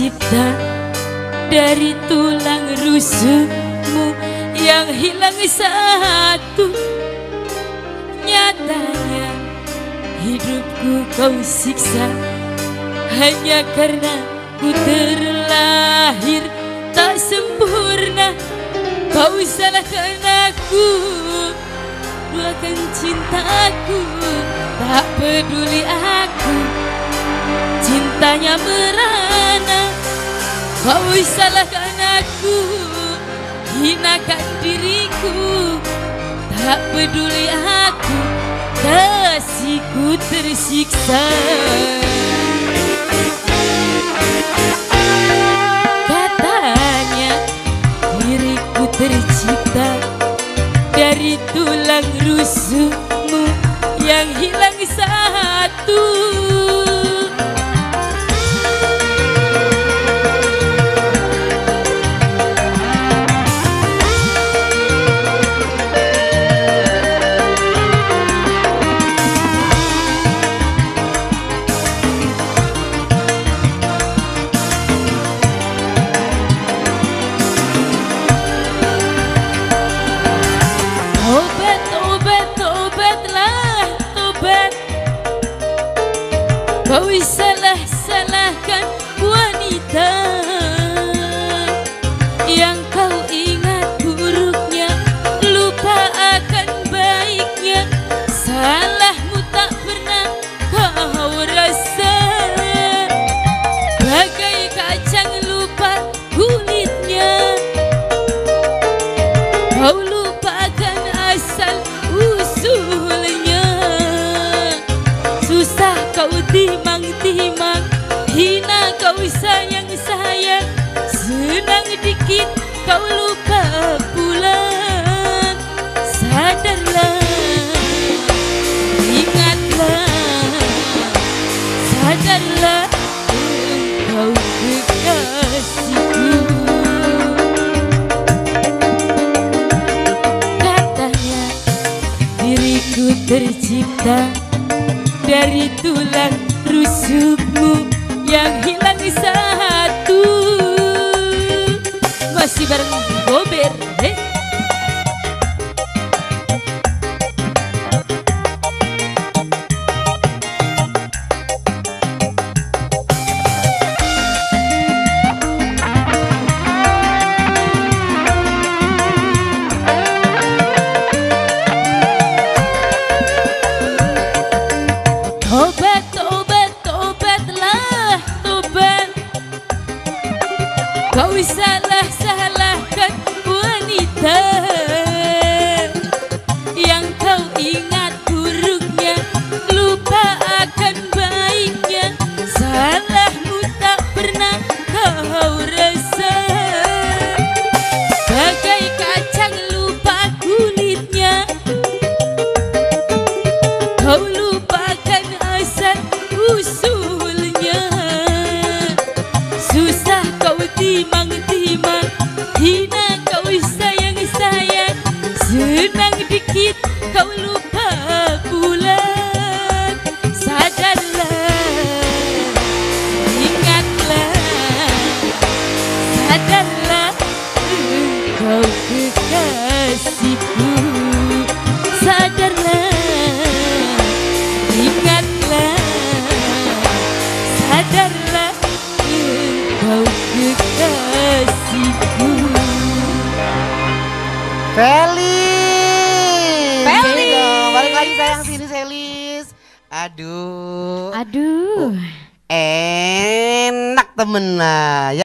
tercipta dari tulang rusukmu yang hilang satu. Nyatanya hidupku kau siksa hanya karena ku terlahir tak sempurna. Kau salahkan aku, luahkan cintaku, tak peduli aku cintanya merana. Kau salahkan aku, hinakan diriku, tak peduli aku, kasihku tersiksa. Katanya diriku tercipta dari tulang rusukmu yang hilang satu. Kau salah-salahkan wanita yang kau ingat buruknya, lupa akan baiknya. Salahmu tak pernah kau rasa, bagai kacang lupa kulitnya. Kau lupakan asal usulnya, susah kau timang-timang, hina kau sayang-sayang, senang dikit kau lupa pulang. Sadarlah, ingatlah, sadarlah engkau kekasihku. Katanya diriku tercipta dari tulang rusukmu yang hilang satu. Masih bareng Bober, kau salah-salahkan wanita yang kau ingat buruknya, lupa akan baiknya. Salahmu tak pernah kau rasa, bagai kacang lupa kulitnya. Kau lupakan asal usulnya, susah kau timang-timang, hina kau sayang-sayang, senang dikit kau lupa pulang. Sadarlah, ingatlah, sadarlah engkau kekasihku. Sadarlah, ingatlah, sadarlah engkau kekasihku. Felis, Felis dong, balik lagi sayang sini Felis. Aduh, aduh, enak temen lah ya.